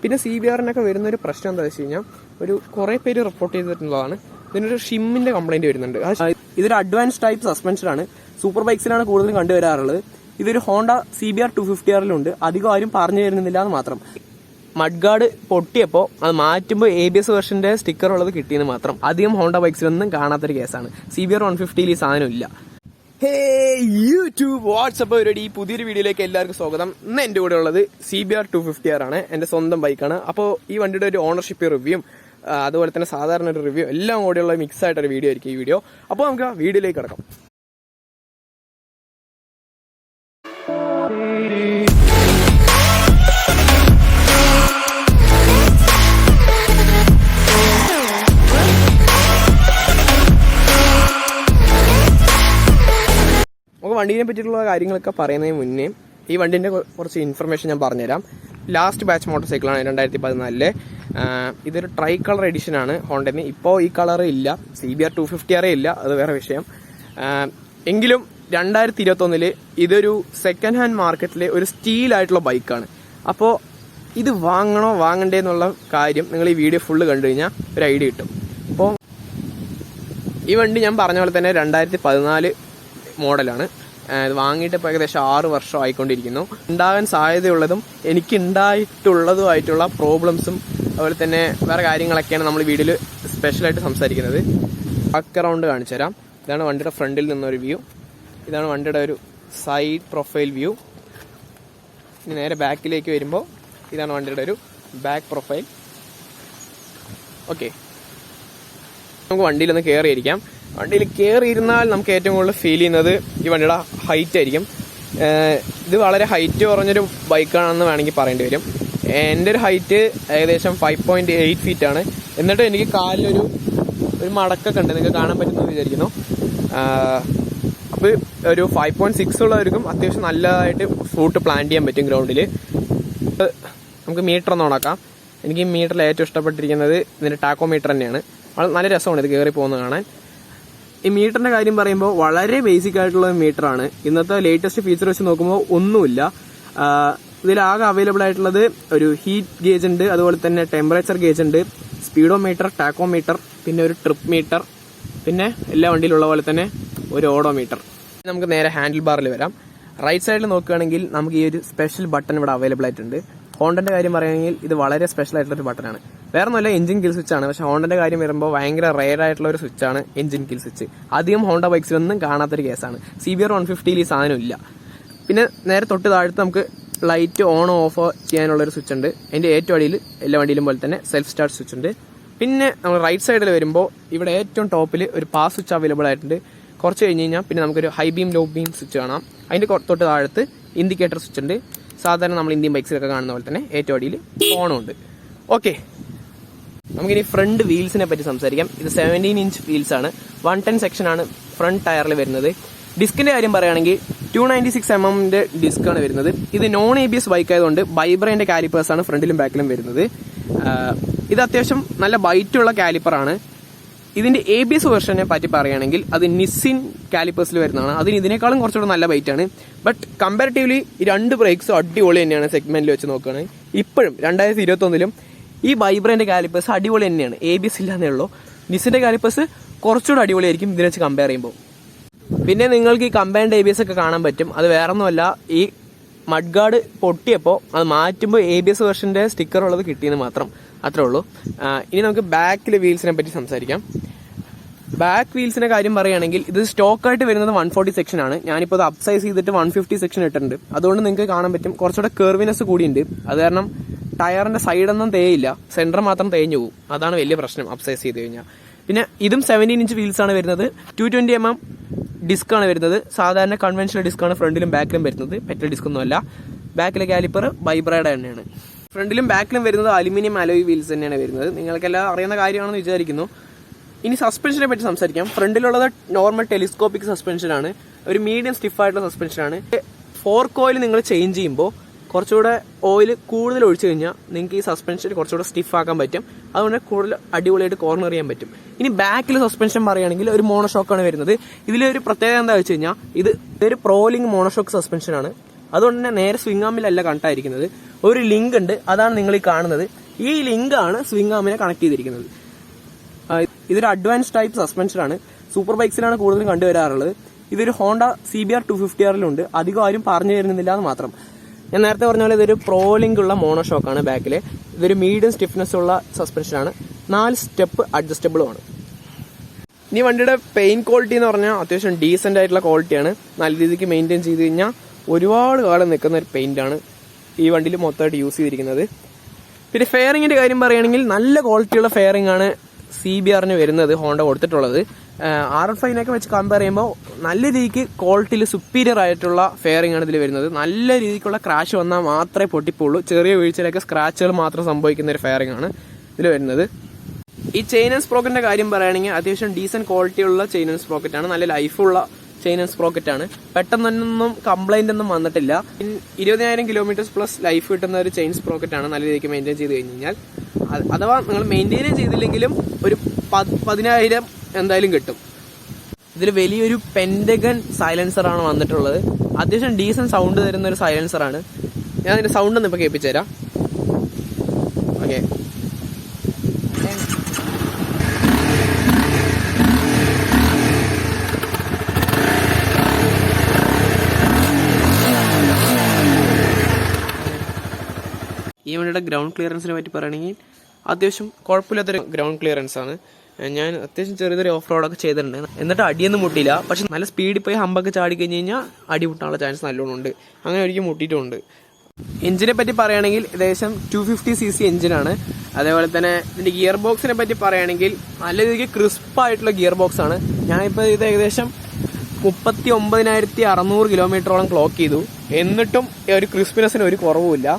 പിന്നെ CBRനൊക്കെ വരുന്നൊരു പ്രശ്നം എന്താ വെച്ച് കഴിഞ്ഞാൽ ഒരു കുറേ പേര് റിപ്പോർട്ട് ചെയ്തിട്ടുള്ളതാണ്. ഇതിനൊരു ഷിമ്മിന്റെ കംപ്ലൈന്റ് വരുന്നുണ്ട്. ഇതൊരു അഡ്വാൻസ് ടൈപ്പ് സസ്പെൻഷനാണ്. സൂപ്പർ ബൈക്സിലാണ് കൂടുതലും കണ്ടുവരാറുള്ളത്. ഇതൊരു ഹോണ്ട CBR 250Rലുണ്ട്. അധികം ആരും പറഞ്ഞു തരുന്നില്ല എന്ന് മാത്രം. മഡ്ഗാർഡ് പൊട്ടിയപ്പോൾ അത് മാറ്റുമ്പോൾ ABS വെർഷന്റെ സ്റ്റിക്കർ ഉള്ളത് കിട്ടിയെന്ന് മാത്രം. അധികം ഹോണ്ട ബൈക്സിലൊന്നും കാണാത്തൊരു കേസാണ്. CBR 150ൽ ഈ സാധനം ഇല്ല. ഹേ യൂട്യൂബ് വാട്സ്ആപ്പ് പരിപാടി പുതിയൊരു വീഡിയോയിലേക്ക് എല്ലാവർക്കും സ്വാഗതം. ഇന്ന് എന്റെ കൂടെ ഉള്ളത് CBR 250R ആണ്. എന്റെ സ്വന്തം ബൈക്കാണ്. അപ്പോൾ ഈ വണ്ടിയുടെ ഒരു ഓണർഷിപ്പ് റിവ്യൂയും അതുപോലെ തന്നെ സാധാരണ ഒരു റിവ്യൂ എല്ലാം കൂടെയുള്ള മിക്സ് ആയിട്ടൊരു വീഡിയോ ആയിരിക്കും ഈ വീഡിയോ. അപ്പോൾ നമുക്ക് വീഡിയോയിലേക്ക് കിടക്കാം. നമുക്ക് വണ്ടീനെ പറ്റിയിട്ടുള്ള കാര്യങ്ങളൊക്കെ പറയുന്നതിന് മുന്നേ ഈ വണ്ടീൻ്റെ കുറച്ച് ഇൻഫർമേഷൻ ഞാൻ പറഞ്ഞുതരാം. ലാസ്റ്റ് ബാച്ച് മോട്ടോർ സൈക്കിളാണ് 2014. ഇതൊരു ട്രൈ കളർ എഡിഷൻ ആണ് ഹോണ്ടന്. ഇപ്പോൾ ഈ കളർ ഇല്ല, CBR 250R ഇല്ല, അത് വേറെ വിഷയം. എങ്കിലും 2021 ഇതൊരു സെക്കൻഡ് ഹാൻഡ് മാർക്കറ്റിലെ ഒരു സ്റ്റീലായിട്ടുള്ള ബൈക്കാണ്. അപ്പോൾ ഇത് വാങ്ങണോ വാങ്ങണ്ടേ എന്നുള്ള കാര്യം നിങ്ങൾ ഈ വീഡിയോ ഫുള്ള് കണ്ടു കഴിഞ്ഞാൽ ഒരു ഐഡിയ കിട്ടും. അപ്പോൾ ഈ വണ്ടി ഞാൻ പറഞ്ഞ പോലെ തന്നെ 2014 മോഡലാണ്. ഇത് വാങ്ങിയിട്ട് ഇപ്പോൾ ഏകദേശം 6 വർഷം ആയിക്കൊണ്ടിരിക്കുന്നു. ഉണ്ടാകാൻ സാധ്യതയുള്ളതും എനിക്കുണ്ടായിട്ടുള്ളതുമായിട്ടുള്ള പ്രോബ്ലംസും അതുപോലെ തന്നെ വേറെ കാര്യങ്ങളൊക്കെയാണ് നമ്മൾ വീഡിയോയിൽ സ്പെഷ്യലായിട്ട് സംസാരിക്കുന്നത്. ബാക്ക് അറൗണ്ട് കാണിച്ചു തരാം. ഇതാണ് വണ്ടിയുടെ ഫ്രണ്ടിൽ നിന്നൊരു വ്യൂ. ഇതാണ് വണ്ടിയുടെ ഒരു സൈഡ് പ്രൊഫൈൽ വ്യൂ. ഇനി നേരെ ബാക്കിലേക്ക് വരുമ്പോൾ ഇതാണ് വണ്ടിയുടെ ഒരു ബാക്ക് പ്രൊഫൈൽ. ഓക്കെ, നമുക്ക് വണ്ടിയിലൊന്ന് കയറിയിരിക്കാം. വണ്ടിയിൽ കയറിയിരുന്നാൽ നമുക്ക് ഏറ്റവും കൂടുതൽ ഫീൽ ചെയ്യുന്നത് ഈ വണ്ടിയുടെ ഹൈറ്റ് ആയിരിക്കും. ഇത് വളരെ ഹൈറ്റ് കുറഞ്ഞൊരു ബൈക്കാണെന്ന് വേണമെങ്കിൽ പറയേണ്ടി വരും. എൻ്റെ ഒരു ഹൈറ്റ് ഏകദേശം 5.8 ഫീറ്റ് ആണ്. എന്നിട്ട് എനിക്ക് കാലിലൊരു മടക്കൊക്കെ ഉണ്ട്, നിങ്ങൾക്ക് കാണാൻ പറ്റുമെന്ന് വിചാരിക്കുന്നു. അപ്പോൾ ഒരു 5.6 ഉള്ളവർക്കും അത്യാവശ്യം നല്ലതായിട്ട് ഫൂട്ട് പ്ലാൻ ചെയ്യാൻ പറ്റും ഗ്രൗണ്ടിൽ. നമുക്ക് മീറ്റർ ഒന്ന് ഓണാക്കാം. എനിക്ക് ഈ മീറ്ററിൽ ഏറ്റവും ഇഷ്ടപ്പെട്ടിരിക്കുന്നത് ഇതിൻ്റെ ടാക്കോമീറ്റർ തന്നെയാണ്. നല്ല രസമാണ് ഇത് കയറി പോകുന്നത് കാണാൻ. ഈ മീറ്ററിന്റെ കാര്യം പറയുമ്പോൾ വളരെ ബേസിക് ആയിട്ടുള്ള മീറ്ററാണ്. ഇന്നത്തെ ലേറ്റസ്റ്റ് ഫീച്ചർ വെച്ച് നോക്കുമ്പോൾ ഒന്നുമില്ല. ഇതിലാകെ അവൈലബിൾ ആയിട്ടുള്ളത് ഒരു ഹീറ്റ് ഗേജ് ഉണ്ട്, അതുപോലെ തന്നെ ടെമ്പറേച്ചർ ഗേജ് ഉണ്ട്, സ്പീഡോമീറ്റർ, ടാക്കോമീറ്റർ, പിന്നെ ഒരു ട്രിപ്പ് മീറ്റർ, പിന്നെ എല്ലാ വണ്ടിയിലുള്ള പോലെ തന്നെ ഒരു ഓഡോമീറ്റർ. നമുക്ക് നേരെ ഹാൻഡിൽ ബാറിൽ വരാം. റൈറ്റ് സൈഡിൽ നോക്കുകയാണെങ്കിൽ നമുക്ക് ഈ ഒരു സ്പെഷ്യൽ ബട്ടൺ ഇവിടെ അവൈലബിൾ ആയിട്ടുണ്ട്. ഹോണ്ടന്റെ കാര്യം പറയുകയാണെങ്കിൽ ഇത് വളരെ സ്പെഷ്യൽ ആയിട്ടുള്ള ഒരു ബട്ടനാണ്. വേറെ ഒന്നുമല്ല, എഞ്ചിൻ കിൽ സ്വിച്ച് ആണ്. പക്ഷെ ഹോണ്ടന്റെ കാര്യം വരുമ്പോൾ ഭയങ്കര റെയർ ആയിട്ടുള്ള ഒരു സ്വിച്ചാണ് എഞ്ചിൻ കിൽ സ്വിച്ച്. അധികം ഹോണ്ട ബൈക്സിലൊന്നും കാണാത്തൊരു കേസാണ്. CBR 150ൽ ഈ സാധനം ഇല്ല. പിന്നെ നേരെ തൊട്ട് താഴത്ത് നമുക്ക് ലൈറ്റ് ഓൺ ഓഫ് ചെയ്യാനുള്ളൊരു സ്വിച്ച് ഉണ്ട്. അതിൻ്റെ ഏറ്റവും അടിയിൽ എല്ലാ വണ്ടിയിലും പോലെ തന്നെ സെൽഫ് സ്റ്റാർട്ട് സ്വിച്ച് ഉണ്ട്. പിന്നെ നമ്മൾ റൈറ്റ് സൈഡിൽ വരുമ്പോൾ ഇവിടെ ഏറ്റവും ടോപ്പിൽ ഒരു പാസ് സ്വിച്ച് അവൈലബിൾ ആയിട്ടുണ്ട്. കുറച്ച് കഴിഞ്ഞ് കഴിഞ്ഞാൽ പിന്നെ നമുക്കൊരു high beam low beam switch കാണാം. അതിൻ്റെ തൊട്ട് താഴത്ത് ഇൻഡിക്കേറ്റർ സ്വിച്ച് ഉണ്ട്. സാധാരണ നമ്മൾ ഇന്ത്യൻ ബൈക്സിലൊക്കെ കാണുന്ന പോലെ തന്നെ ഏറ്റവും അടിയിൽ ഫോണും ഉണ്ട്. ഓക്കെ, നമുക്കിനി ഫ്രണ്ട് വീൽസിനെ പറ്റി സംസാരിക്കാം. ഇത് 17 ഇഞ്ച് വീൽസ് ആണ്. 110 സെക്ഷനാണ് ഫ്രണ്ട് ടയറിൽ വരുന്നത്. ഡിസ്കിന്റെ കാര്യം പറയുകയാണെങ്കിൽ 296 mm ഡിസ്ക്കാണ് വരുന്നത്. ഇത് നോൺ ABS ബൈക്ക് ആയതുകൊണ്ട് ബൈബ്രേന്റെ കാലിപ്പേഴ്സ് ആണ് ഫ്രണ്ടിലും ബാക്കിലും വരുന്നത്. ഇത് അത്യാവശ്യം നല്ല ബൈറ്റുള്ള കാലിപ്പറാണ്. ഇതിന്റെ ABS വെർഷനെ പറ്റി പറയുകയാണെങ്കിൽ അത് നിസിൻ കാലിപ്പേഴ്സിൽ വരുന്നതാണ്. അതിന് ഇതിനേക്കാളും കുറച്ചുകൂടെ നല്ല ബൈറ്റാണ്. ബട്ട് കമ്പാരിറ്റീവ്ലി ഈ രണ്ട് ബ്രേക്സും അടിപൊളി തന്നെയാണ്. സെഗ്മെന്റിൽ വെച്ച് നോക്കുകയാണെങ്കിൽ ഇപ്പോഴും 2021 ഈ ബൈബ്രേന്റെ കാലിപ്പേഴ്സ് അടിപൊളി തന്നെയാണ്. ABS ഇല്ലാന്നേ ഉള്ളൂ. നിസിന്റെ കാലിപ്പേഴ്സ് കുറച്ചുകൂടെ അടിപൊളിയായിരിക്കും ഇതിനെ വെച്ച് കമ്പയർ ചെയ്യുമ്പോൾ. പിന്നെ നിങ്ങൾക്ക് ഈ കമ്പൈൻഡ് ABS ഒക്കെ കാണാൻ പറ്റും. അത് വേറൊന്നുമല്ല, ഈ മഡ്ഗാർഡ് പൊട്ടിയപ്പോൾ അത് മാറ്റുമ്പോൾ ABS വെർഷന്റെ സ്റ്റിക്കർ ഉള്ളത് കിട്ടിയെന്ന് മാത്രം, അത്രേ ഉള്ളൂ. ഇനി നമുക്ക് ബാക്കിലെ വീൽസിനെ പറ്റി സംസാരിക്കാം. ബാക്ക് വീൽസിന്റെ കാര്യം പറയുകയാണെങ്കിൽ ഇത് സ്റ്റോക്കായിട്ട് വരുന്നത് 140 സെക്ഷനാണ്. ഞാനിപ്പോൾ അത് അപ്സൈസ് ചെയ്തിട്ട് 150 സെക്ഷൻ ഇട്ടിട്ടുണ്ട്. അതുകൊണ്ട് നിങ്ങൾക്ക് കാണാൻ പറ്റും കുറച്ചുകൂടെ കെർവിനെസ് കൂടിയുണ്ട്. അത് കാരണം ടയറിന്റെ സൈഡൊന്നും തേയില്ല, സെന്റർ മാത്രം തേഞ്ഞു പോകും. അതാണ് വലിയ പ്രശ്നം അപ്സൈസ് ചെയ്ത് കഴിഞ്ഞാൽ. പിന്നെ ഇതും 17 ഇഞ്ച് വീൽസ് ആണ് വരുന്നത്. 220 mm ഡിസ്ക് ആണ് വരുന്നത്. സാധാരണ കൺവെൻഷണൽ ഡിസ്ക് ആണ് ഫ്രണ്ടിലും ബാക്കിലും വരുന്നത്. പെറ്റൽ ഡിസ്ക് ഒന്നുമല്ല. ബാക്കിലെ കാലിപ്പർ ബൈബ്രയുടെ തന്നെയാണ്. ഫ്രണ്ടിലും ബാക്കിലും വരുന്നത് അലുമിനിയം അലോയ് വീൽസ് തന്നെയാണ് വരുന്നത്. നിങ്ങൾക്കെല്ലാം അറിയുന്ന കാര്യമാണെന്ന് വിചാരിക്കുന്നു. ഇനി സസ്പെൻഷനെ പറ്റി സംസാരിക്കാം. ഫ്രണ്ടിലുള്ളത് നോർമൽ ടെലിസ്കോപ്പിക് സസ്പെൻഷനാണ്. ഒരു മീഡിയം സ്റ്റിഫ് ആയിട്ടുള്ള സസ്പെൻഷനാണ്. ഫോർക്ക് ഓയിൽ നിങ്ങൾ ചേഞ്ച് ചെയ്യുമ്പോൾ കുറച്ചുകൂടെ ഓയിൽ കൂടുതൽ ഒഴിച്ചു കഴിഞ്ഞാൽ നിങ്ങൾക്ക് ഈ സസ്പെൻഷൻ കുറച്ചുകൂടെ സ്റ്റിഫ് ആക്കാൻ പറ്റും. അതുകൊണ്ട് കൂടുതൽ അടിപൊളിയായിട്ട് കോർണർ ചെയ്യാൻ പറ്റും. ഇനി ബാക്കിൽ സസ്പെൻഷൻ പറയുകയാണെങ്കിൽ ഒരു മോണോഷോക്കാണ് വരുന്നത്. ഇതിലൊരു പ്രത്യേകത എന്താ വെച്ച് കഴിഞ്ഞാൽ ഇതൊരു പ്രോലിംഗ് മോണോഷോക്ക് സസ്പെൻഷനാണ്. അതുകൊണ്ട് തന്നെ നേരെ സ്വിംഗ് ആമിലല്ല കണക്റ്റായിരിക്കുന്നത്. ഒരു ലിങ്ക് ഉണ്ട്, അതാണ് നിങ്ങൾ ഈ കാണുന്നത്. ഈ ലിങ്കാണ് സ്വിംഗ് ആമിനെ കണക്ട് ചെയ്തിരിക്കുന്നത്. ഇതൊരു അഡ്വാൻസ് ടൈപ്പ് സസ്പെൻഷനാണ്. സൂപ്പർ ബൈക്സിലാണ് കൂടുതലും കണ്ടുവരാറുള്ളത്. ഇതൊരു ഹോണ്ട CBR 250Rലുണ്ട്. അധികം ആരും പറഞ്ഞു തരുന്നില്ല എന്ന് മാത്രം. ഞാൻ നേരത്തെ പറഞ്ഞ പോലെ ഇതൊരു പ്രോ ലിങ്ക് ഉള്ള മോണോഷോക്കാണ് ബാക്കിൽ. ഇതൊരു മീഡിയം സ്റ്റിഫ്നെസ് ഉള്ള സസ്പെൻഷനാണ്. 4 സ്റ്റെപ്പ് അഡ്ജസ്റ്റബിളുമാണ്. ഇനി വണ്ടിയുടെ പെയിന്റ് ക്വാളിറ്റി എന്ന് പറഞ്ഞാൽ അത്യാവശ്യം ഡീസെന്റ് ആയിട്ടുള്ള ക്വാളിറ്റിയാണ്. നല്ല രീതിക്ക് മെയിൻറ്റെയിൻ ചെയ്ത് കഴിഞ്ഞാൽ ഒരുപാട് കാലം നിൽക്കുന്ന ഒരു പെയിന്റാണ് ഈ വണ്ടിയിൽ മൊത്തമായിട്ട് യൂസ് ചെയ്തിരിക്കുന്നത്. പിന്നെ ഫെയറിങ്ങിന്റെ കാര്യം പറയുകയാണെങ്കിൽ നല്ല ക്വാളിറ്റിയുള്ള ഫെയറിംഗ് ആണ് CBRന് വരുന്നത്, ഹോണ്ട കൊടുത്തിട്ടുള്ളത്. RR5 വെച്ച് കമ്പയർ ചെയ്യുമ്പോൾ നല്ല രീതിക്ക് ക്വാളിറ്റിയിൽ സുപ്പീരിയർ ആയിട്ടുള്ള ഫെയറിംഗ് ആണ് ഇതിൽ വരുന്നത്. നല്ല രീതിക്കുള്ള ക്രാഷ് വന്നാൽ മാത്രമേ പൊട്ടിപ്പോളൂ. ചെറിയ വീഴ്ചയിലൊക്കെ സ്ക്രാച്ചുകൾ മാത്രം സംഭവിക്കുന്ന ഒരു ഫെയറിംഗ് ആണ് ഇതിൽ വരുന്നത്. ഈ ചെയിൻ ആൻഡ് സ്പ്രോക്കറ്റിന്റെ കാര്യം പറയുകയാണെങ്കിൽ അത്യാവശ്യം ഡീസന്റ് ക്വാളിറ്റി ഉള്ള ചെയിൻ ആൻഡ് സ്പ്രോക്കറ്റ് ആണ്. നല്ല ലൈഫുള്ള ചെയിൻ ആൻഡ് സ്പ്രോക്കറ്റ് ആണ്. പെട്ടെന്നൊന്നും കംപ്ലൈന്റ് ഒന്നും വന്നിട്ടില്ല. 20,000 കിലോമീറ്റേഴ്സ് പ്ലസ് ലൈഫ് കിട്ടുന്ന ഒരു ചെയിൻ സ്പ്രോക്കറ്റ് ആണ് നല്ല രീതിക്ക് മെയിൻറ്റെയിൻ ചെയ്ത് കഴിഞ്ഞ് കഴിഞ്ഞാൽ. അഥവാ നിങ്ങൾ മെയിൻറ്റെയിൻ ചെയ്തില്ലെങ്കിലും ഒരു 10,000 എന്തായാലും കിട്ടും. ഇതിൽ വലിയൊരു പെന്റഗൺ സൈലൻസർ ആണ് വന്നിട്ടുള്ളത്. അത്യാവശ്യം ഡീസന്റ് സൗണ്ട് തരുന്ന ഒരു സൈലൻസർ ആണ്. ഞാൻ അതിന്റെ സൗണ്ട് ഒന്ന് ഇപ്പൊ കേൾപ്പിച്ചു തരാം. ഓക്കെ, ഈ വണ്ടിയുടെ ഗ്രൗണ്ട് ക്ലിയറൻസിനെ പറ്റി പറയുകയാണെങ്കിൽ അത്യാവശ്യം കുഴപ്പമില്ലാത്തൊരു ഗ്രൗണ്ട് ക്ലിയറൻസ് ആണ്. ഞാൻ അത്യാവശ്യം ചെറിയൊരു ഓഫ് റോഡൊക്കെ ചെയ്തിട്ടുണ്ട്. എന്നിട്ട് അടിയൊന്നും മുട്ടിയില്ല. പക്ഷെ നല്ല സ്പീഡിൽ പോയി ഹമ്പൊക്കെ ചാടി കഴിഞ്ഞ് കഴിഞ്ഞാൽ അടി മുട്ടാനുള്ള ചാൻസ് നല്ലോണം ഉണ്ട്. അങ്ങനെ ഒരിക്കലും മുട്ടിയിട്ടുണ്ട്. എഞ്ചിനെ പറ്റി പറയുകയാണെങ്കിൽ ഏകദേശം 250cc എഞ്ചിനാണ്. അതേപോലെ തന്നെ ഇതിന്റെ ഗിയർ ബോക്സിനെ പറ്റി പറയുകയാണെങ്കിൽ നല്ല രീതിക്ക് ക്രിസ്പായിട്ടുള്ള ഗിയർ ബോക്സ് ആണ്. ഞാനിപ്പോൾ ഇത് ഏകദേശം 39,600 കിലോമീറ്ററോളം ക്ലോക്ക് ചെയ്തു. എന്നിട്ടും ഒരു ക്രിസ്പിനെസ്സിന് ഒരു കുറവുമില്ല.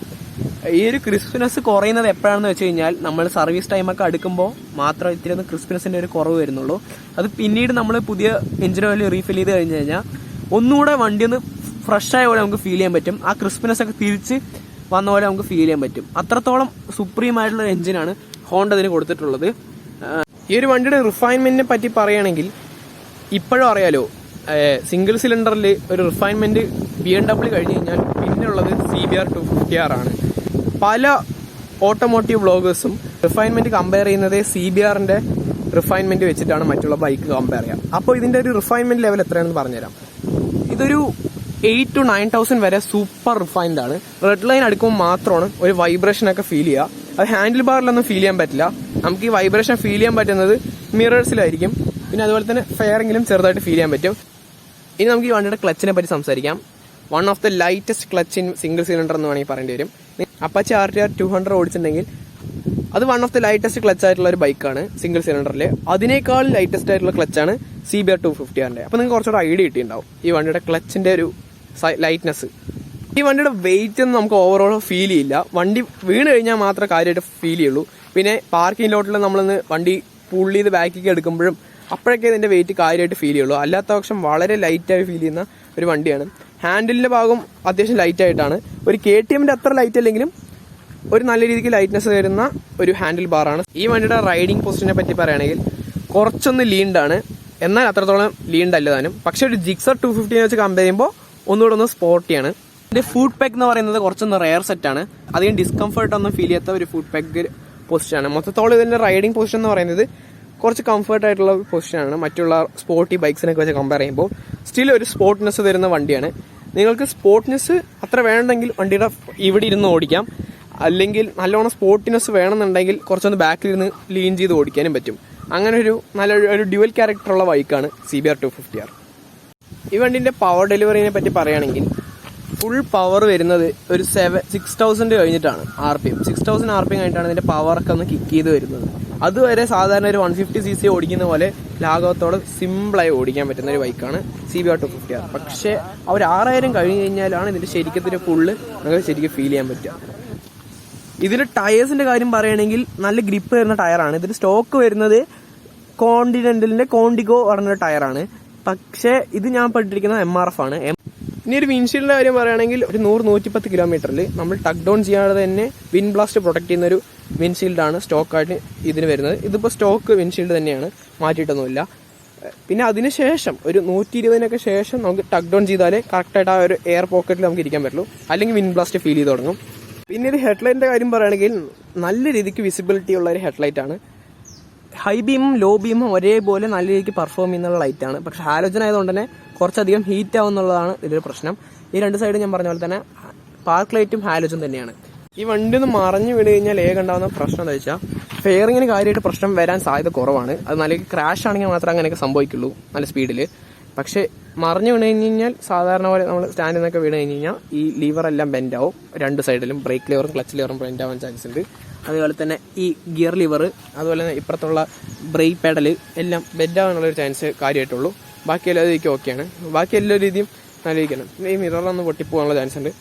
ഈ ഒരു ക്രിസ്പിനെസ് കുറയുന്നത് എപ്പോഴാണെന്ന് വെച്ച് കഴിഞ്ഞാൽ നമ്മൾ സർവീസ് ടൈമൊക്കെ അടുക്കുമ്പോൾ മാത്രം ഇത്തിരി ഒന്ന് ക്രിസ്പിനെസ്സിന്റെ ഒരു കുറവ് വരുന്നുള്ളൂ. അത് പിന്നീട് നമ്മൾ പുതിയ എഞ്ചിൻ ഓയിൽ റീഫിൽ ചെയ്ത് കഴിഞ്ഞ് കഴിഞ്ഞാൽ ഒന്നുകൂടെ വണ്ടി ഒന്ന് ഫ്രഷ് ആയ പോലെ നമുക്ക് ഫീൽ ചെയ്യാൻ പറ്റും. ആ ക്രിസ്പിനെസ് ഒക്കെ തിരിച്ച് വന്ന പോലെ നമുക്ക് ഫീൽ ചെയ്യാൻ പറ്റും. അത്രത്തോളം സുപ്രീം ആയിട്ടുള്ള എഞ്ചിനാണ് ഹോണ്ട ഇതിന് കൊടുത്തിട്ടുള്ളത്. ഈ ഒരു വണ്ടിയുടെ റിഫൈൻമെന്റിനെ പറ്റി പറയുകയാണെങ്കിൽ ഇപ്പോഴും അറിയാലോ, സിംഗിൾ സിലിണ്ടറിൽ ഒരു റിഫൈൻമെന്റ് BMW കഴിഞ്ഞ് കഴിഞ്ഞാൽ പിന്നെയുള്ളത് CBR 250R ആണ്. പല ഓട്ടോമോട്ടീവ് വ്ളോഗേഴ്സും റിഫൈൻമെന്റ് കമ്പയർ ചെയ്യുന്നത് CBRന്റെ റിഫൈൻമെന്റ് വെച്ചിട്ടാണ് മറ്റുള്ള ബൈക്ക് കമ്പയർ ചെയ്യുക. അപ്പോൾ ഇതിന്റെ ഒരു റിഫൈൻമെന്റ് ലെവൽ എത്രയാണെന്ന് പറഞ്ഞുതരാം. ഇതൊരു 8,000 to 9,000 വരെ സൂപ്പർ റിഫൈൻഡ് ആണ്. റെഡ് ലൈൻ അടുക്കുമ്പോൾ മാത്രമാണ് ഒരു വൈബ്രേഷൻ ഒക്കെ ഫീൽ ചെയ്യുക. അത് ഹാൻഡിൽ ബാറിലൊന്നും ഫീൽ ചെയ്യാൻ പറ്റില്ല. നമുക്ക് ഈ വൈബ്രേഷൻ ഫീൽ ചെയ്യാൻ പറ്റുന്നത് മിറേഴ്സിലായിരിക്കും. പിന്നെ അതുപോലെ തന്നെ ഫെയറിങ്ങിലും ചെറുതായിട്ട് ഫീൽ ചെയ്യാൻ പറ്റും. ഇനി നമുക്ക് ഈ വണ്ടിയുടെ ക്ലച്ചിനെ പറ്റി സംസാരിക്കാം. One of the lightest clutch in single cylinder എന്ന് വേണമെങ്കിൽ പറയേണ്ടി വരും. അപ്പാച്ചി RTR 200 ഓടിച്ചിട്ടുണ്ടെങ്കിൽ അത് one of the lightest clutch ആയിട്ടുള്ള ഒരു ബൈക്കാണ് സിംഗിൾ സിലിണ്ടറിൽ. അതിനേക്കാൾ ലൈറ്റസ്റ്റ് ആയിട്ടുള്ള ക്ലച്ചാണ് CBR 250R. അപ്പോൾ നിങ്ങൾക്ക് കുറച്ചുകൂടെ ഐഡിയ കിട്ടിയിട്ടുണ്ടാവും ഈ വണ്ടിയുടെ ക്ലച്ചിന്റെ ഒരു ലൈറ്റ്നെസ്. ഈ വണ്ടിയുടെ വെയിറ്റ് ഒന്നും നമുക്ക് ഓവറോൾ ഫീൽ ചെയ്യില്ല. വണ്ടി വീണ് കഴിഞ്ഞാൽ മാത്രമേ കാര്യമായിട്ട് ഫീൽ ചെയ്യുള്ളൂ. പിന്നെ പാർക്കിംഗ് ലോട്ടിൽ നമ്മളൊന്ന് വണ്ടി പുൾ ചെയ്ത് ബാക്കിലേക്ക് എടുക്കുമ്പോഴും അപ്പോഴൊക്കെ ഇതിന്റെ വെയിറ്റ് കാര്യമായിട്ട് ഫീൽ ചെയ്യുള്ളൂ. അല്ലാത്ത പക്ഷം വളരെ ലൈറ്റായി ഫീൽ ചെയ്യുന്ന ഒരു വണ്ടിയാണ്. ഹാൻഡിലിന്റെ ഭാഗം അത്യാവശ്യം ലൈറ്റ് ആയിട്ടാണ്. ഒരു KTMന്റെ അത്ര ലൈറ്റ് അല്ലെങ്കിലും ഒരു നല്ല രീതിക്ക് ലൈറ്റ്നെസ് തരുന്ന ഒരു ഹാൻഡിൽ ബാറാണ്. ഈ വണ്ടിയുടെ റൈഡിംഗ് പൊസിഷനെ പറ്റി പറയുകയാണെങ്കിൽ കുറച്ചൊന്ന് ലീൻഡാണ്, എന്നാൽ അത്രത്തോളം ലീൻഡ് അല്ല താനും. പക്ഷെ ഒരു ജിക്സർ 250 വെച്ച് കമ്പയർ ചെയ്യുമ്പോൾ ഒന്നുകൂടെ ഒന്ന് സ്പോർട്ടിയാണ്. ഇതിന്റെ ഫുഡ് പാക്ക് എന്ന് പറയുന്നത് കുറച്ചൊന്ന് റെയർ സെറ്റാണ്. അധികം ഡിസ്കംഫർട്ട് ഒന്നും ഫീൽ ചെയ്യാത്ത ഒരു ഫുഡ് പാക്ക് പൊസിഷനാണ്. മൊത്തത്തോളം ഇതിന്റെ റൈഡിംഗ് പൊസിഷൻ എന്ന് പറയുന്നത് കുറച്ച് കംഫർട്ട് ആയിട്ടുള്ള പൊസിഷനാണ്. മറ്റുള്ള സ്പോർട്ടി ബൈക്സിനൊക്കെ വെച്ച് കമ്പയർ ചെയ്യുമ്പോൾ സ്റ്റിൽ ഒരു സ്പോർട്ട്നെസ് തരുന്ന വണ്ടിയാണ്. നിങ്ങൾക്ക് സ്പോർട്ട്നെസ് അത്ര വേണമെങ്കിൽ വണ്ടിയുടെ ഇവിടെ ഇരുന്ന് ഓടിക്കാം. അല്ലെങ്കിൽ നല്ലോണം സ്പോർട്ടിനെസ് വേണമെന്നുണ്ടെങ്കിൽ കുറച്ചൊന്ന് ബാക്കിലിരുന്ന് ലീൻ ചെയ്ത് ഓടിക്കാനും പറ്റും. അങ്ങനെ ഒരു ഡ്യുവൽ ക്യാരക്ടറുള്ള ബൈക്കാണ് CBR 250R. ഈ വണ്ടിന്റെ പവർ ഡെലിവറിനെ പറ്റി പറയുകയാണെങ്കിൽ ഫുൾ പവർ വരുന്നത് ഒരു 6,000 കഴിഞ്ഞിട്ടാണ്. RPM 6,000 RPM കഴിഞ്ഞിട്ടാണ് ഇതിന്റെ പവറൊക്കെ ഒന്ന് കിക്ക് ചെയ്ത് വരുന്നത്. അതുവരെ സാധാരണ ഒരു 150cc ഓടിക്കുന്ന പോലെ ലാഘവത്തോടെ സിമ്പിളായി ഓടിക്കാൻ പറ്റുന്ന ഒരു ബൈക്കാണ് CBR 250R. പക്ഷേ ആ ഒരു 6,000 കഴിഞ്ഞ് കഴിഞ്ഞാലാണ് ഇതിന്റെ ശരിക്കത്തിന്റെ ഫുള്ള് നമുക്ക് ശരിക്കും ഫീൽ ചെയ്യാൻ പറ്റുക. ഇതിന്റെ ടയേഴ്സിന്റെ കാര്യം പറയുകയാണെങ്കിൽ നല്ല ഗ്രിപ്പ് വരുന്ന ടയറാണ്. ഇതിന്റെ സ്റ്റോക്ക് വരുന്നത് കോണ്ടിനെന്റലിന്റെ കോണ്ടിഗോ പറഞ്ഞ ടയറാണ്. പക്ഷേ ഇത് ഞാൻ പെട്ടിരിക്കുന്നത് MRF ആണ്. ഇനി ഒരു വിൻഷീൽഡിന്റെ കാര്യം പറയുകയാണെങ്കിൽ ഒരു 100-110 കിലോമീറ്ററിൽ നമ്മൾ ടക്ക് ഡൗൺ ചെയ്യാതെ തന്നെ വിൻ ബ്ലാസ്റ്റ് പ്രൊട്ടക്ട് ചെയ്യുന്ന ഒരു വിൻഷീൽഡാണ് സ്റ്റോക്കായിട്ട് ഇതിന് വരുന്നത്. ഇതിപ്പോൾ സ്റ്റോക്ക് വിൻഷീൽഡ് തന്നെയാണ്, മാറ്റിയിട്ടൊന്നുമില്ല. പിന്നെ അതിനുശേഷം ഒരു 120 ശേഷം നമുക്ക് ടക്ക് ഡൗൺ ചെയ്താലേ കറക്റ്റായിട്ട് ആ ഒരു എയർ പോക്കറ്റിൽ നമുക്ക് ഇരിക്കാൻ പറ്റുള്ളൂ. അല്ലെങ്കിൽ വിൻ ബ്ലാസ്റ്റ് ഫീൽ ചെയ്ത് തുടങ്ങും. പിന്നെ ഒരു ഹെഡ്ലൈറ്റിൻ്റെ കാര്യം പറയുകയാണെങ്കിൽ നല്ല രീതിക്ക് വിസിബിലിറ്റി ഉള്ള ഒരു ഹെഡ്ലൈറ്റാണ്. ഹൈ ബീമും ലോ ബീമും ഒരേപോലെ നല്ല രീതിക്ക് പെർഫോം ചെയ്യുന്ന ലൈറ്റാണ്. പക്ഷേ ഹാലോജൻ ആയതുകൊണ്ട് തന്നെ കുറച്ചധികം ഹീറ്റ് ആവുന്നുള്ളതാണ് ഇതിലൊരു പ്രശ്നം. ഈ രണ്ട് സൈഡ് ഞാൻ പറഞ്ഞ പോലെ തന്നെ പാർക്ക് ലൈറ്റും ഹാലോജൻ തന്നെയാണ്. ഈ വണ്ടി ഒന്ന് മറിഞ്ഞു വീട് കഴിഞ്ഞാൽ ഉണ്ടാകുന്ന പ്രശ്നം എന്താ വെച്ചാൽ ഫെയറിങ്ങിന് കാര്യമായിട്ട് പ്രശ്നം വരാൻ സാധ്യത കുറവാണ്. അത് നല്ല ക്രാഷ് ആണെങ്കിൽ മാത്രമേ അങ്ങനെയൊക്കെ സംഭവിക്കുള്ളൂ നല്ല സ്പീഡിൽ. പക്ഷേ മറിഞ്ഞു വീണ് കഴിഞ്ഞ് കഴിഞ്ഞാൽ സാധാരണ പോലെ നമ്മൾ സ്റ്റാൻഡിൽ നിന്നൊക്കെ വീണ് കഴിഞ്ഞ് കഴിഞ്ഞാൽ ഈ ലിവറെല്ലാം ബെൻഡ് ആവും. രണ്ട് സൈഡിലും ബ്രേക്ക് ലിവറും ക്ലച്ച് ലിവറും ബെൻഡ് ആവാൻ ചാൻസ് ഉണ്ട്. അതുപോലെ തന്നെ ഈ ഗിയർ ലിവർ അതുപോലെ തന്നെ ഇപ്പുറത്തുള്ള ബ്രേക്ക് പെഡൽ എല്ലാം ബെൻഡ് ആവാനുള്ളൊരു ചാൻസ് കാര്യമായിട്ടുള്ളൂ. ബാക്കി എല്ലാ രീതിക്കും ഓക്കെയാണ്. ബാക്കി എല്ലാ രീതിയും നല്ല രീതിക്കാണ്. ഈ മിററിലൊന്ന് പൊട്ടിപ്പോകാനുള്ള ചാൻസ് ഉണ്ട്.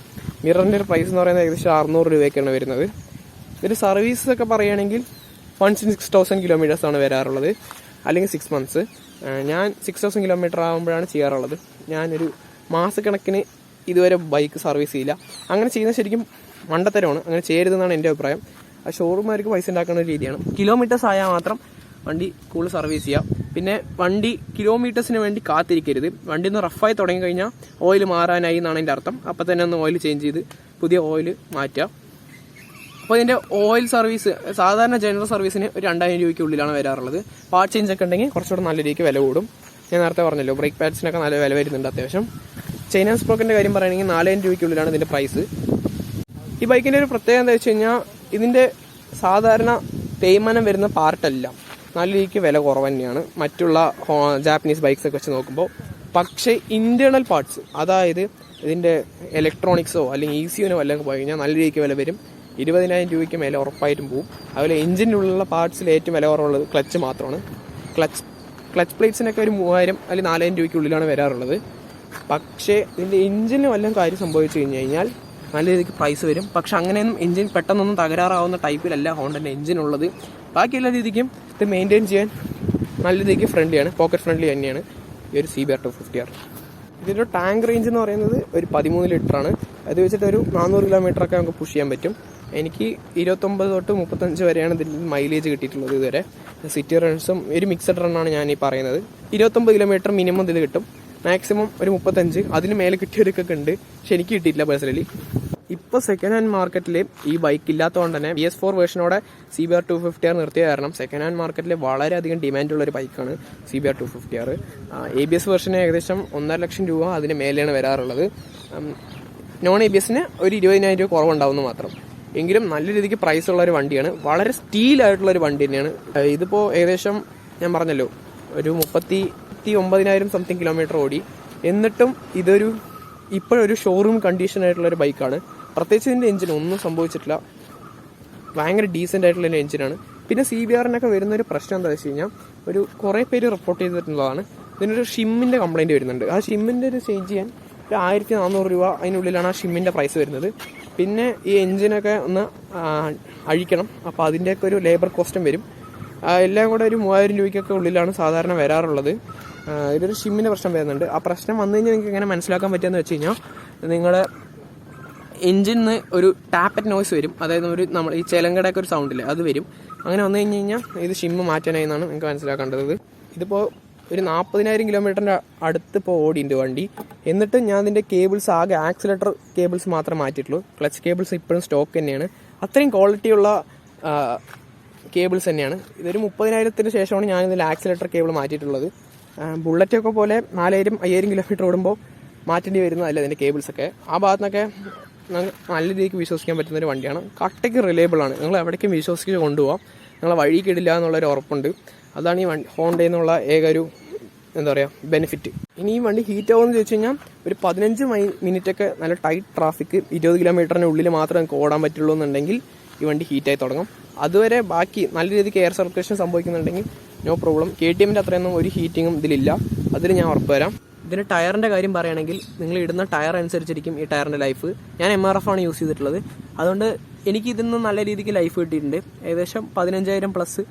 മിററിൻ്റെ ഒരു പ്രൈസ് എന്ന് പറയുന്നത് ഏകദേശം 600 രൂപയ്ക്കാണ് വരുന്നത്. ഇതിൽ സർവീസ് ഒക്കെ പറയുകയാണെങ്കിൽ 1,6,000 കിലോമീറ്റേഴ്സാണ് വരാറുള്ളത്, അല്ലെങ്കിൽ 6 months. ഞാൻ 6,000 കിലോമീറ്റർ ആകുമ്പോഴാണ് ചെയ്യാറുള്ളത്. ഞാനൊരു മാസക്കണക്കിന് ഇതുവരെ ബൈക്ക് സർവീസ് ചെയ്യില്ല. അങ്ങനെ ചെയ്യുന്നത് ശരിക്കും മണ്ടത്തരമാണ്. അങ്ങനെ ചെയ്യരുതെന്നാണ് എൻ്റെ അഭിപ്രായം. ആ ഷോറൂമുകാർക്ക് പൈസ ഉണ്ടാക്കുന്ന ഒരു രീതിയാണ്. കിലോമീറ്റേഴ്സ് ആയാൽ മാത്രം വണ്ടി കൂടുതൽ സർവീസ് ചെയ്യാം. പിന്നെ വണ്ടി കിലോമീറ്റേഴ്സിന് വേണ്ടി കാത്തിരിക്കരുത്. വണ്ടി ഒന്ന് റഫായി തുടങ്ങി കഴിഞ്ഞാൽ ഓയിൽ മാറാനായി എന്നാണ് എൻ്റെ അർത്ഥം. അപ്പം തന്നെ ഒന്ന് ഓയിൽ ചേഞ്ച് ചെയ്ത് പുതിയ ഓയിൽ മാറ്റുക. അപ്പോൾ ഇതിൻ്റെ ഓയിൽ സർവീസ് സാധാരണ ജനറൽ സർവീസിന് ഒരു 2,000 രൂപയ്ക്കുള്ളിലാണ് വരാറുള്ളത്. പാർട്ട് ചേഞ്ച് ഒക്കെ ഉണ്ടെങ്കിൽ കുറച്ചുകൂടെ നല്ല രീതിക്ക് വില കൂടും. ഞാൻ നേരത്തെ പറഞ്ഞല്ലോ, ബ്രേക്ക് പാഡ്സിനൊക്കെ നല്ല വില വരുന്നുണ്ട് അത്യാവശ്യം. ചൈന സ്പ്രോക്കിൻ്റെ കാര്യം പറയുകയാണെങ്കിൽ 4,000 രൂപയ്ക്കുള്ളിലാണ് ഇതിൻ്റെ പ്രൈസ്. ഈ ബൈക്കിൻ്റെ ഒരു പ്രത്യേകത എന്താ വെച്ച് കഴിഞ്ഞാൽ ഇതിൻ്റെ സാധാരണ തേയ്മാനം വരുന്ന പാർട്ടല്ല നല്ല രീതിക്ക് വില കുറവ് തന്നെയാണ് മറ്റുള്ള ജാപ്പനീസ് ബൈക്സ് ഒക്കെ വെച്ച് നോക്കുമ്പോൾ. പക്ഷേ ഇന്റേണൽ പാർട്സ്, അതായത് ഇതിൻ്റെ ഇലക്ട്രോണിക്സോ അല്ലെങ്കിൽ ECUനോ വല്ലതും പോയി കഴിഞ്ഞാൽ നല്ല രീതിക്ക് വില വരും. 20,000 രൂപയ്ക്ക് മേലെ ഉറപ്പായിട്ടും പോകും. അതുപോലെ എഞ്ചിനുള്ള പാർട്സിൽ ഏറ്റവും വില കുറവുള്ളത് ക്ലച്ച് മാത്രമാണ്. ക്ലച്ച് പ്ലേറ്റ്സിനൊക്കെ ഒരു 3,000 അല്ലെങ്കിൽ 4,000 രൂപയ്ക്കുള്ളിലാണ് വരാറുള്ളത്. പക്ഷേ ഇതിൻ്റെ എഞ്ചിന് വല്ലതും കാര്യം സംഭവിച്ചു കഴിഞ്ഞ് കഴിഞ്ഞാൽ നല്ല രീതിക്ക് പ്രൈസ് വരും. പക്ഷെ അങ്ങനെയൊന്നും എഞ്ചിൻ പെട്ടെന്നൊന്നും തകരാറാവുന്ന ടൈപ്പിലല്ല ഹോണ്ടൻ്റെ എഞ്ചിൻ ഉള്ളത്. ബാക്കി എല്ലാ രീതിക്കും ഇത് മെയിൻറ്റെയിൻ ചെയ്യാൻ നല്ല രീതിക്ക് ഫ്രണ്ട്ലിയാണ്, പോക്കറ്റ് ഫ്രണ്ട്ലി തന്നെയാണ് ഈ ഒരു CBR 250R. ഇതിൻ്റെ ടാങ്ക് റേഞ്ച് എന്ന് പറയുന്നത് ഒരു 13 ലിറ്ററാണ്. അത് വെച്ചിട്ട് ഒരു 400 കിലോമീറ്ററൊക്കെ നമുക്ക് പുഷ് ചെയ്യാൻ പറ്റും. എനിക്ക് 29 തൊട്ട് 35 വരെയാണ് ഇതിൽ മൈലേജ് കിട്ടിയിട്ടുള്ളത് ഇതുവരെ. സിറ്റി റൺസും ഒരു മിക്സഡ് റണ്ണാണ് ഞാൻ ഈ പറയുന്നത്. 29 കിലോമീറ്റർ മിനിമം ഇതിൽ കിട്ടും, മാക്സിമം ഒരു 35. അതിന് മേലെ കിട്ടിയവർക്കൊക്കെ ഉണ്ട്, പക്ഷെ എനിക്ക് കിട്ടിയിട്ടില്ല പേഴ്സണലി. ഇപ്പോൾ സെക്കൻഡ് ഹാൻഡ് മാർക്കറ്റിൽ ഈ ബൈക്ക് ഇല്ലാത്തതുകൊണ്ട് തന്നെ BS4 വേർഷനോടെ CBR 250R നിർത്തിയ കാരണം സെക്കൻഡ് ഹാൻഡ് മാർക്കറ്റിൽ വളരെയധികം ഡിമാൻഡുള്ളൊരു ബൈക്കാണ് CBR 250R. ABS വേർഷന് ഏകദേശം 1.5 ലക്ഷം രൂപ അതിന് മേലെയാണ് വരാറുള്ളത്. നോൺ ABSന് ഒരു 20,000 രൂപ കുറവുണ്ടാവുന്നു മാത്രം. എങ്കിലും നല്ല രീതിക്ക് പ്രൈസ് ഉള്ള ഒരു വണ്ടിയാണ്, വളരെ സ്റ്റീലായിട്ടുള്ളൊരു വണ്ടി തന്നെയാണ്. ഇതിപ്പോൾ ഏകദേശം ഞാൻ പറഞ്ഞല്ലോ ഒരു 39,000 സംതിങ് കിലോമീറ്റർ ഓടി. എന്നിട്ടും ഇതൊരു ഇപ്പോഴൊരു ഷോറൂം കണ്ടീഷനായിട്ടുള്ളൊരു ബൈക്കാണ്. പ്രത്യേകിച്ച് ഇതിൻ്റെ എഞ്ചിൻ ഒന്നും സംഭവിച്ചിട്ടില്ല, ഭയങ്കര ഡീസൻ്റ് ആയിട്ടുള്ള ഒരു എഞ്ചിനാണ്. പിന്നെ CBRനൊക്കെ വരുന്നൊരു പ്രശ്നം എന്താ വെച്ച് കഴിഞ്ഞാൽ ഒരു കുറേ പേര് റിപ്പോർട്ട് ചെയ്തിട്ടുള്ളതാണ്, ഇതിനൊരു ഷിമ്മിൻ്റെ കംപ്ലയിൻറ്റ് വരുന്നുണ്ട്. ആ ഷിമ്മിൻ്റെ ഒരു ചേഞ്ച് ചെയ്യാൻ ഒരു 1,400 രൂപ അതിനുള്ളിലാണ് ആ ഷിമ്മിൻ്റെ പ്രൈസ് വരുന്നത്. പിന്നെ ഈ എഞ്ചിനൊക്കെ ഒന്ന് അഴിക്കണം, അപ്പോൾ അതിൻ്റെയൊക്കെ ഒരു ലേബർ കോസ്റ്റും വരും. എല്ലാം കൂടെ ഒരു 3,000 രൂപയ്ക്കൊക്കെ ഉള്ളിലാണ് സാധാരണ വരാറുള്ളത്. ഇതൊരു ഷിമ്മിൻ്റെ പ്രശ്നം വരുന്നുണ്ട്. ആ പ്രശ്നം വന്നു കഴിഞ്ഞാൽ നിങ്ങൾക്ക് എങ്ങനെ മനസ്സിലാക്കാൻ പറ്റുമെന്ന് വെച്ച് കഴിഞ്ഞാൽ നിങ്ങളുടെ എഞ്ചിന് ഒരു ടാപ്പറ്റ് നോയ്സ് വരും, അതായത് നമ്മൾ ഈ ചെലങ്കടയൊക്കെ ഒരു സൗണ്ടില്ലേ അത് വരും. അങ്ങനെ വന്നു കഴിഞ്ഞ് കഴിഞ്ഞാൽ ഇത് ഷിമ്മ് മാറ്റാനായി എന്നാണ് നിങ്ങൾക്ക് മനസ്സിലാക്കേണ്ടത്. ഇതിപ്പോൾ ഒരു 40,000 കിലോമീറ്ററിൻ്റെ അടുത്ത് ഇപ്പോൾ ഓടിയുണ്ട് വണ്ടി. എന്നിട്ട് ഞാൻ ഇതിൻ്റെ കേബിൾസ് ആകെ ആക്സിലേറ്റർ കേബിൾസ് മാത്രമേ മാറ്റിയിട്ടുള്ളൂ. ക്ലച്ച് കേബിൾസ് ഇപ്പോഴും സ്റ്റോക്ക് തന്നെയാണ്. അത്രയും ക്വാളിറ്റിയുള്ള കേബിൾസ് തന്നെയാണ്. ഇതൊരു 30,000-ത്തിന് ശേഷമാണ് ഞാൻ ഇതിൽ ആക്സിലേറ്റർ കേബിൾ മാറ്റിയിട്ടുള്ളത്. ബുള്ളറ്റൊക്കെ പോലെ 4,000-5,000 കിലോമീറ്റർ ഓടുമ്പോൾ മാറ്റേണ്ടി വരുന്നതല്ല ഇതിൻ്റെ കേബിൾസൊക്കെ. ആ ഭാഗത്തുനിന്നൊക്കെ നല്ല രീതിക്ക് വിശ്വസിക്കാൻ പറ്റുന്നൊരു വണ്ടിയാണ്. കട്ടയ്ക്ക് റിലയബിളാണ്, നിങ്ങൾ എവിടേക്കും വിശ്വസിച്ച് കൊണ്ടുപോകാം, നിങ്ങളെ വഴിക്കിടില്ല എന്നുള്ളൊരു ഉറപ്പുണ്ട്. അതാണ് ഈ ഹോണ്ടയിൽ നിന്നുള്ള ഏക ഒരു എന്താ പറയുക ബെനിഫിറ്റ്. ഇനി ഈ വണ്ടി ഹീറ്റ് ആവുമെന്ന് ചോദിച്ചു കഴിഞ്ഞാൽ ഒരു 15 മിനിറ്റൊക്കെ നല്ല ടൈറ്റ് ട്രാഫിക് 20 കിലോമീറ്ററിന് ഉള്ളിൽ മാത്രമേ നമുക്ക് ഓടാൻ പറ്റുള്ളൂ എന്നുണ്ടെങ്കിൽ ഈ വണ്ടി ഹീറ്റായി തുടങ്ങും. അതുവരെ ബാക്കി നല്ല രീതിക്ക് എയർ സർക്കുലേഷൻ സംഭവിക്കുന്നുണ്ടെങ്കിൽ നോ പ്രോബ്ലം. KTMൻ്റെ അത്രയൊന്നും ഒരു ഹീറ്റിങ്ങും ഇതിലില്ല, അതിൽ ഞാൻ ഉറപ്പ് വരാം. ഇതിൻ്റെ ടയറിൻ്റെ കാര്യം പറയുകയാണെങ്കിൽ നിങ്ങൾ ഇടുന്ന ടയർ അനുസരിച്ചിരിക്കും ഈ ടയറിൻ്റെ ലൈഫ്. ഞാൻ MRF ആണ് യൂസ് ചെയ്തിട്ടുള്ളത്, അതുകൊണ്ട് എനിക്ക് ഇതിന്ന് നല്ല രീതിക്ക് ലൈഫ് കിട്ടിയിട്ടുണ്ട്. ഏകദേശം 15,000+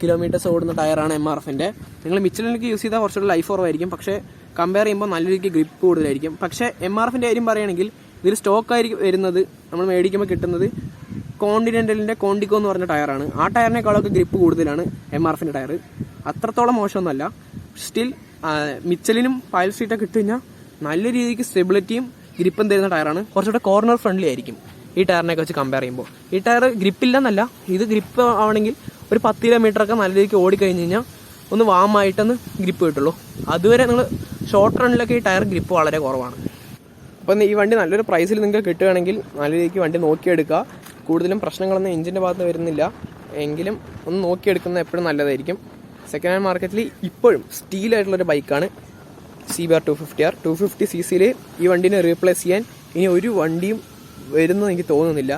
കിലോമീറ്റേഴ്സ് ഓടുന്ന ടയറാണ് MRFൻ്റെ. നിങ്ങൾ മിച്ചലിനൊക്കെ യൂസ് ചെയ്താൽ കുറച്ചുകൂടി ലൈഫ് കുറവായിരിക്കും, പക്ഷേ കമ്പയർ ചെയ്യുമ്പോൾ നല്ല രീതിക്ക് ഗ്രിപ്പ് കൂടുതലായിരിക്കും. പക്ഷേ MRFൻ്റെ കാര്യം പറയുകയാണെങ്കിൽ ഇതിൽ സ്റ്റോക്കായിരിക്കും വരുന്നത്, നമ്മൾ മേടിക്കുമ്പോൾ കിട്ടുന്നത് കോണ്ടിനെൻ്റലിൻ്റെ കോണ്ടിക്കോ എന്ന് പറഞ്ഞ ടയറാണ്. ആ ടയറിനേക്കാളൊക്കെ ഗ്രിപ്പ് കൂടുതലാണ് MRFൻ്റെ ടയർ. അത്രത്തോളം മോശമൊന്നുമല്ല. സ്റ്റിൽ മിച്ചലിനും പയൽ സ്ട്രീറ്റൊക്കെ ഇട്ട് കഴിഞ്ഞാൽ നല്ല രീതിക്ക് സ്റ്റെബിലിറ്റിയും ഗ്രിപ്പും തരുന്ന ടയറാണ്. കുറച്ചുകൂടെ കോർണർ ഫ്രണ്ട്ലി ആയിരിക്കും. ഈ ടയറിനെയൊക്കെ വെച്ച് കമ്പയർ ചെയ്യുമ്പോൾ. ഈ ടയർ ഗ്രിപ്പില്ലെന്നല്ല, ഇത് ഗ്രിപ്പ് ആവണമെങ്കിൽ ഒരു 10 കിലോമീറ്ററൊക്കെ നല്ല രീതിക്ക് ഓടിക്കഴിഞ്ഞ് കഴിഞ്ഞാൽ ഒന്ന് വാമായിട്ടൊന്ന് ഗ്രിപ്പ് കിട്ടുള്ളൂ. അതുവരെ നിങ്ങൾ ഷോർട്ട് റണ്ണിലൊക്കെ ഈ ടയർ ഗ്രിപ്പ് വളരെ കുറവാണ്. അപ്പം ഈ വണ്ടി നല്ലൊരു പ്രൈസിൽ നിങ്ങൾക്ക് കിട്ടുകയാണെങ്കിൽ നല്ല രീതിക്ക് വണ്ടി നോക്കിയെടുക്കുക. കൂടുതലും പ്രശ്നങ്ങളൊന്നും എഞ്ചിൻ്റെ ഭാഗത്ത് വരുന്നില്ല, എങ്കിലും ഒന്ന് നോക്കിയെടുക്കുന്നത് എപ്പോഴും നല്ലതായിരിക്കും. സെക്കൻഡ് ഹാൻഡ് മാർക്കറ്റിൽ ഇപ്പോഴും സ്റ്റീലായിട്ടുള്ളൊരു ബൈക്കാണ് CBR 250R. 250cc ഈ വണ്ടീനെ റീപ്ലേസ് ചെയ്യാൻ ഇനി ഒരു വണ്ടിയും വരുന്നത് എനിക്ക് തോന്നുന്നില്ല.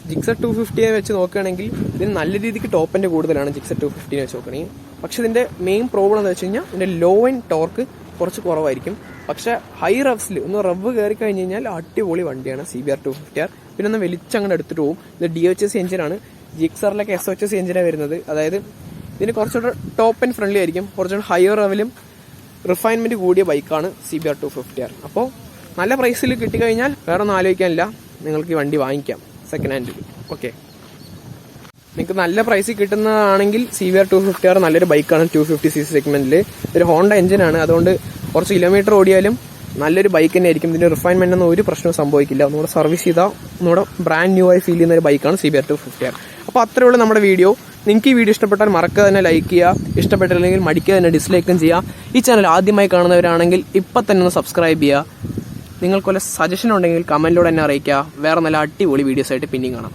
ജിക്സർ 250 വെച്ച് നോക്കുകയാണെങ്കിൽ ഇതിന് നല്ല രീതിക്ക് ടോപ്പ് എൻഡ് കൂടുതലാണ് ജിക്സർ 250 വെച്ച് നോക്കുകയാണെങ്കിൽ. പക്ഷേ ഇതിൻ്റെ മെയിൻ പ്രോബ്ലം എന്ന് വെച്ച് കഴിഞ്ഞാൽ ഇതിൻ്റെ ലോ എൻഡ് ടോർക്ക് കുറച്ച് കുറവായിരിക്കും. പക്ഷേ ഹൈ റവ്സിൽ ഒന്ന് റവ് കയറി കഴിഞ്ഞ് കഴിഞ്ഞാൽ അടിപൊളി വണ്ടിയാണ് CBR 250R. പിന്നെ ഒന്ന് വലിച്ചങ്ങനെ എടുത്തിട്ട് പോകും. ഇത് DHS എഞ്ചിനാണ്. ജിക്സറിലൊക്കെ SHS എഞ്ചിനാണ് വരുന്നത്. അതായത് ഇതിന് കുറച്ചുകൂടെ ടോപ്പ് ആൻഡ് ഫ്രണ്ട്ലി ആയിരിക്കും. കുറച്ചുകൂടെ ഹയർ ലെവലും റിഫൈൻമെൻറ്റ് കൂടിയ ബൈക്കാണ് CBR 250R. അപ്പോൾ നല്ല പ്രൈസിൽ കിട്ടിക്കഴിഞ്ഞാൽ വേറെ ഒന്നും ആലോചിക്കാനില്ല, നിങ്ങൾക്ക് ഈ വണ്ടി വാങ്ങിക്കാം സെക്കൻഡ് ഹാൻഡിൽ. ഓക്കെ, നിങ്ങൾക്ക് നല്ല പ്രൈസിൽ കിട്ടുന്നതാണെങ്കിൽ CBR 250R നല്ലൊരു ബൈക്കാണ്. 250cc സെഗ്മെൻറ്റിൽ ഇതൊരു ഹോണ്ട എഞ്ചിനാണ്. അതുകൊണ്ട് കുറച്ച് കിലോമീറ്റർ ഓടിയാലും നല്ലൊരു ബൈക്ക് തന്നെ ആയിരിക്കും. ഇതിൻ്റെ റിഫൈൻമെൻ്റ് ഒന്നും ഒരു പ്രശ്നവും സംഭവിക്കില്ല. ഒന്നുകൂടെ സർവീസ് ചെയ്താൽ ഒന്നുകൂടെ ബ്രാൻഡ് ന്യൂ ആയി ഫീൽ ചെയ്യുന്ന ഒരു ബൈക്കാണ് CBR 250R. അപ്പോൾ അത്രയേ ഉള്ളൂ നമ്മുടെ വീഡിയോ. നിങ്ങൾക്ക് ഈ വീഡിയോ ഇഷ്ടപ്പെട്ടാൽ മറക്കുക തന്നെ ലൈക്ക് ചെയ്യുക, ഇഷ്ടപ്പെട്ടില്ലെങ്കിൽ മടിക്കുക തന്നെ ഡിസ്ലൈക്കും ചെയ്യുക. ഈ ചാനൽ ആദ്യമായി കാണുന്നവരാണെങ്കിൽ ഇപ്പം തന്നെ ഒന്ന് സബ്സ്ക്രൈബ് ചെയ്യുക. നിങ്ങൾക്ക് വല്ല സജഷൻ ഉണ്ടെങ്കിൽ കമൻറ്റിലൂടെ എന്നെ അറിയിക്കുക. വേറെ നല്ല അടിപൊളി വീഡിയോസായിട്ട് പിന്നെയും കാണാം.